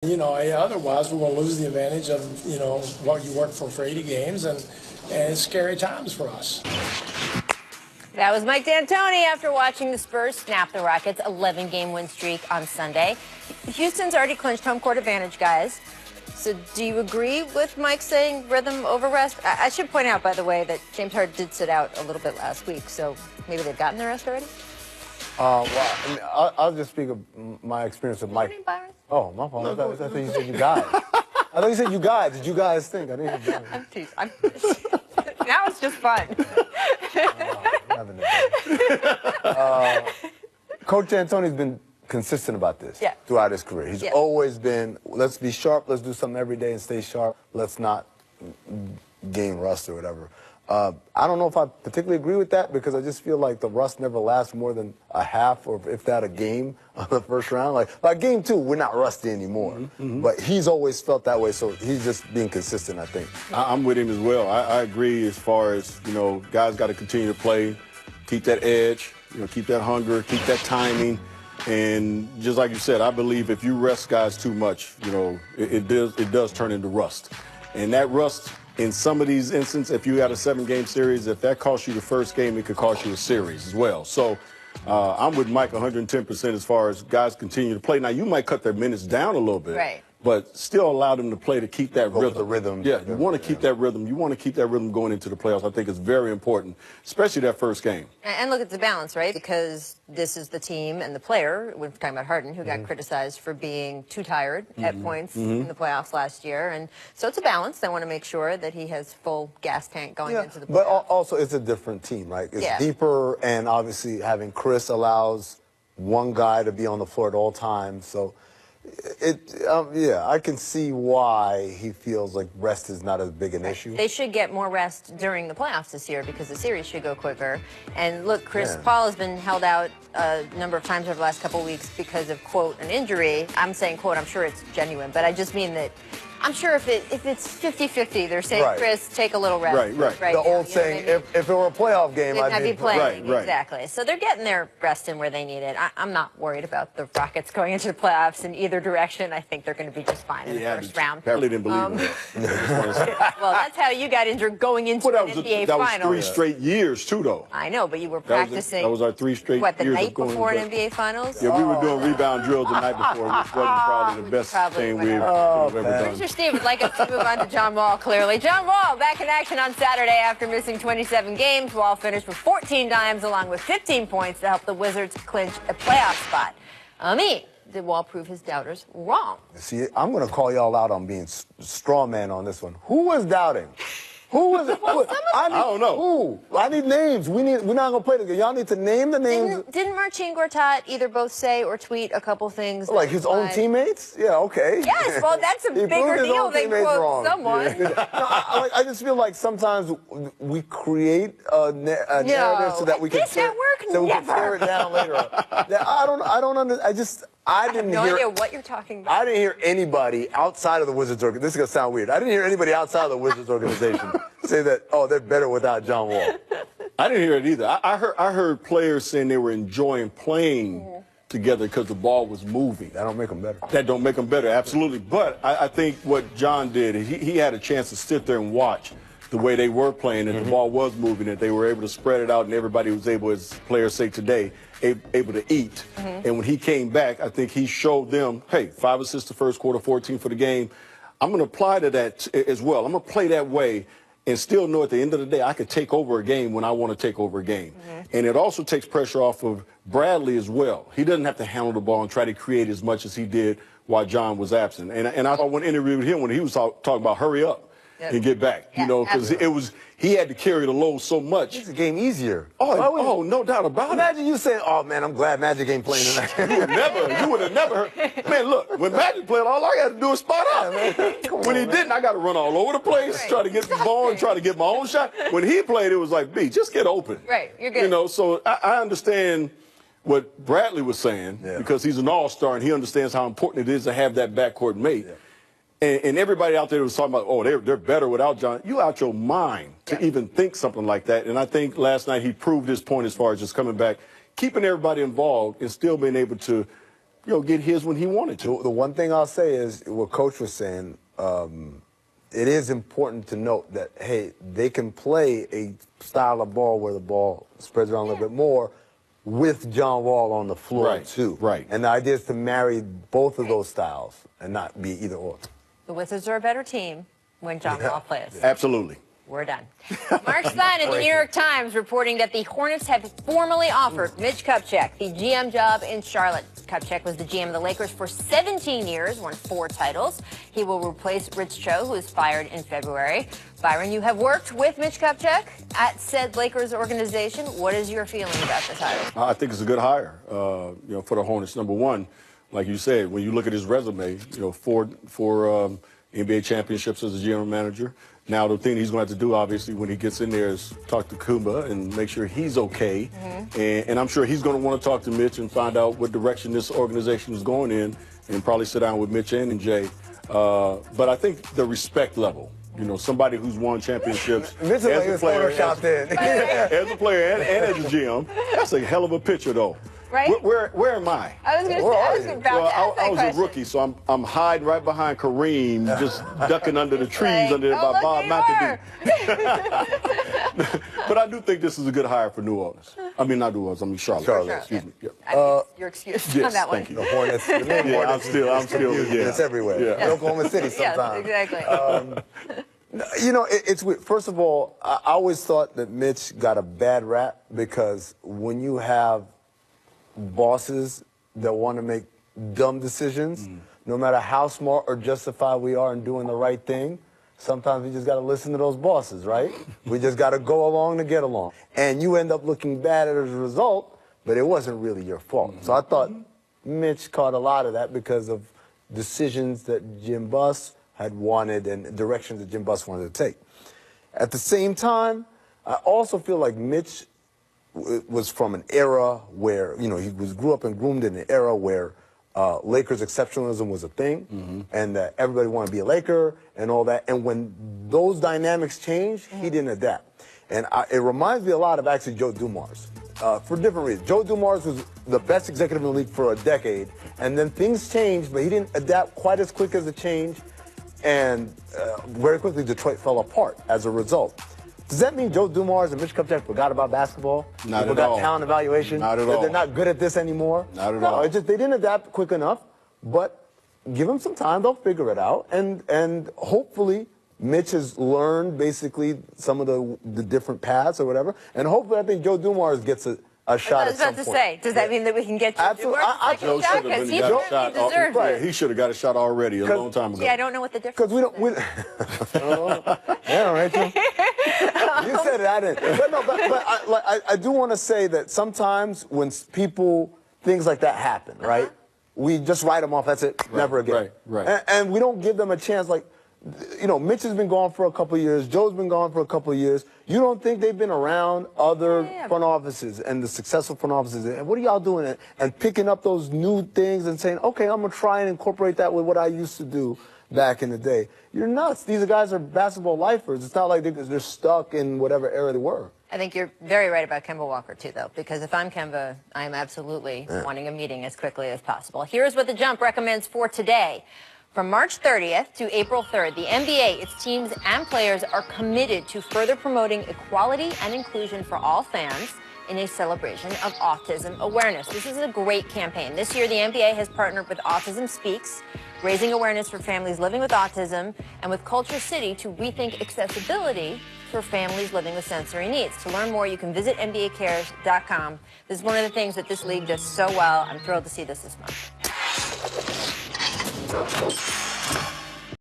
You know, otherwise we're going to lose the advantage of, what you work for 80 games, and it's scary times for us. That was Mike D'Antoni after watching the Spurs snap the Rockets' 11-game win streak on Sunday. Houston's already clinched home court advantage, guys. So do you agree with Mike saying rhythm over rest? I should point out, by the way, that James Harden did sit out a little bit last week, so maybe they've gotten their rest already? Well, I mean, I'll just speak of my experience with Mike. Oh, my fault. I thought you said you guys. I thought you said you guys. Did you guys think? I didn't hear I'm teasing. Now it's just fun. Coach D'Antoni's been consistent about this throughout his career. He's always been, let's be sharp, let's do something every day and stay sharp. Let's not gain rust or whatever. I don't know if I particularly agree with that, because I just feel like the rust never lasts more than a half, or if that, a game on the first round. Like game 2, we're not rusty anymore. But he's always felt that way, so he's just being consistent, I think. I'm with him as well. I agree as far as, guys got to continue to play, keep that edge, keep that hunger, keep that timing. And just like you said, I believe if you rest guys too much, it does turn into rust. And that rust, in some of these instances, if you had a 7-game series, if that costs you the first game, it could cost you a series as well. So I'm with Mike 110% as far as guys continue to play. Now, you might cut their minutes down a little bit, but still allow them to play to keep that rhythm. The rhythm. Yeah, you want to keep that rhythm. You want to keep that rhythm going into the playoffs. I think it's very important, especially that first game. And look at the balance, right? Because this is the team and the player, when we're talking about Harden, who got criticized for being too tired at points in the playoffs last year. And so it's a balance. They want to make sure that he has full gas tank going into the playoffs. But also, it's a different team, right? It's deeper, and obviously having Chris allows one guy to be on the floor at all times. So I can see why he feels like rest is not as big an issue. They should get more rest during the playoffs this year, because the series should go quicker. And look, Chris Paul has been held out a number of times over the last couple of weeks because of, quote, an injury. I'm saying, quote, I'm sure it's genuine, but I just mean that I'm sure if it's 50-50, they're saying, Chris, take a little rest. Right. The old saying, if it were a playoff game, I'd be playing. Right. Exactly. So they're getting their rest in where they need it. I'm not worried about the Rockets going into the playoffs in either direction. I think they're going to be just fine in the first round. Apparently didn't believe it. Well, that's how you got injured going into an NBA That final. was 3 straight years, too, though. I know, but you were practicing. That was our 3 straight years. What, the night before an NBA finals? Yeah, we were doing rebound drills the night before, which wasn't probably the best thing we've ever done. Producer Steve would like us to move on to John Wall, clearly. John Wall back in action on Saturday after missing 27 games. Wall finished with 14 dimes along with 15 points to help the Wizards clinch a playoff spot. Did Wall prove his doubters wrong? See, I'm going to call y'all out on being straw man on this one. Who was doubting? Who was it? I don't know. Who? I need names. We're not going to play together. Y'all need to name the names. Didn't Marcin Gortat either both say or tweet a couple things? Like his own teammates? Yeah, okay. Yes, well, that's a bigger deal than quote someone. I just feel like sometimes we create a narrative so that we can tear it down later. I didn't have no idea what you're talking about. I didn't hear anybody outside of the Wizards organization. This is going to sound weird. I didn't hear anybody outside of the Wizards organization say that, they're better without John Wall. I didn't hear it either. I heard players saying they were enjoying playing together because the ball was moving. That don't make them better. That don't make them better, absolutely. But I think what John did, he had a chance to sit there and watch the way they were playing, and the ball was moving, and they were able to spread it out, and everybody was able, as players say today, able to eat. And when he came back, I think he showed them, hey, 5 assists the first quarter, 14 for the game. I'm going to apply to that as well. I'm going to play that way and still know at the end of the day I could take over a game when I want to take over a game. And it also takes pressure off of Bradley as well. He doesn't have to handle the ball and try to create as much as he did while John was absent. And I saw one interview with him when he was talking about hurry up and get back, because he had to carry the load so much. Makes the game easier. Oh, no doubt about it. Imagine you saying, oh, man, I'm glad Magic ain't playing tonight. You would have never heard. Man, look, when Magic played, all I got to do is spot out. When he didn't, I got to run all over the place, try to get the ball and try to get my own shot. When he played, it was like, B, just get open. Right, you're good. So I understand what Bradley was saying, because he's an all-star and he understands how important it is to have that backcourt mate. And everybody out there was talking about, oh, they're better without John. You out your mind to even think something like that. And I think last night he proved his point as far as just coming back, keeping everybody involved, and still being able to get his when he wanted to. The one thing I'll say is what Coach was saying. It is important to note that, hey, they can play a style of ball where the ball spreads around a little bit more with John Wall on the floor, too. Right. And the idea is to marry both of those styles and not be either or. The Wizards are a better team when John Wall plays. Absolutely. We're done. Mark Stein in the New York Times reporting that the Hornets have formally offered Mitch Kupchak the GM job in Charlotte. Kupchak was the GM of the Lakers for 17 years, won 4 titles. He will replace Rich Cho, who was fired in February. Byron, you have worked with Mitch Kupchak at said Lakers organization. What is your feeling about this hire? I think it's a good hire, for the Hornets. Number one, like you said, when you look at his resume, four NBA championships as a general manager. Now, the thing he's going to have to do, obviously, when he gets in there is talk to Kumba and make sure he's okay. And I'm sure he's going to want to talk to Mitch and find out what direction this organization is going in and probably sit down with Mitch and Jay. But I think the respect level, somebody who's won championships as a player, as a player and as a GM, that's a hell of a picture, though. Right? Where am I? I was going to say, I was about to ask that I was a rookie, so I'm hiding right behind Kareem, just ducking under the trees under there by Bob McAdoo. But I do think this is a good hire for New Orleans. I mean, not New Orleans, I mean Charlotte. Excuse me. Yeah. Your excuse on that one. Thank you. The Hornets. I'm still. It's everywhere. Yeah. Oklahoma City sometimes. Yes, exactly. It's weird. First of all, I always thought that Mitch got a bad rap because when you have bosses that want to make dumb decisions, no matter how smart or justified we are in doing the right thing, sometimes we just got to listen to those bosses, right? We just got to go along to get along. And you end up looking bad as a result, but it wasn't really your fault. So I thought Mitch caught a lot of that because of decisions that Jim Buss had wanted and directions that Jim Buss wanted to take. At the same time, I also feel like Mitch was from an era where, he grew up and groomed in an era where Lakers exceptionalism was a thing and that everybody wanted to be a Laker and all that. And when those dynamics changed, he didn't adapt. And it reminds me a lot of actually Joe Dumars for different reasons. Joe Dumars was the best executive in the league for a decade, and then things changed, but he didn't adapt quite as quick as the change. And very quickly, Detroit fell apart as a result. Does that mean Joe Dumars and Mitch Kupchak forgot about basketball? Not at all. Forgot talent evaluation? Not at all. They're not good at this anymore? Not at all. No, it's just they didn't adapt quick enough. But give them some time; they'll figure it out. And hopefully, Mitch has learned basically some of the different paths or whatever. And hopefully, I think Joe Dumars gets a shot at some point. I was about to say, does that mean that we can get Joe Dumars a second shot? Because he deserves it. He should have got a shot already a long time ago. Yeah, I don't know what the difference is. Because we don't. Yeah, Rachel. You said it, I didn't. But I do want to say that sometimes when things like that happen, right? We just write them off. That's it. Never again. Right. And we don't give them a chance. Like, Mitch has been gone for a couple of years. Joe's been gone for a couple of years. You don't think they've been around other front offices and the successful front offices? And what are y'all doing? And picking up those new things and saying, okay, I'm going to try and incorporate that with what I used to do back in the day. You're nuts. These guys are basketball lifers. It's not like they're stuck in whatever era they were. I think you're very right about Kemba Walker, too, though, because if I'm Kemba, I'm absolutely wanting a meeting as quickly as possible. Here's what The Jump recommends for today. From March 30th to April 3rd, the NBA, its teams and players are committed to further promoting equality and inclusion for all fans in a celebration of autism awareness. This is a great campaign. This year, the NBA has partnered with Autism Speaks, raising awareness for families living with autism, and with Culture City to rethink accessibility for families living with sensory needs. To learn more, you can visit NBAcares.com. This is one of the things that this league does so well. I'm thrilled to see this month.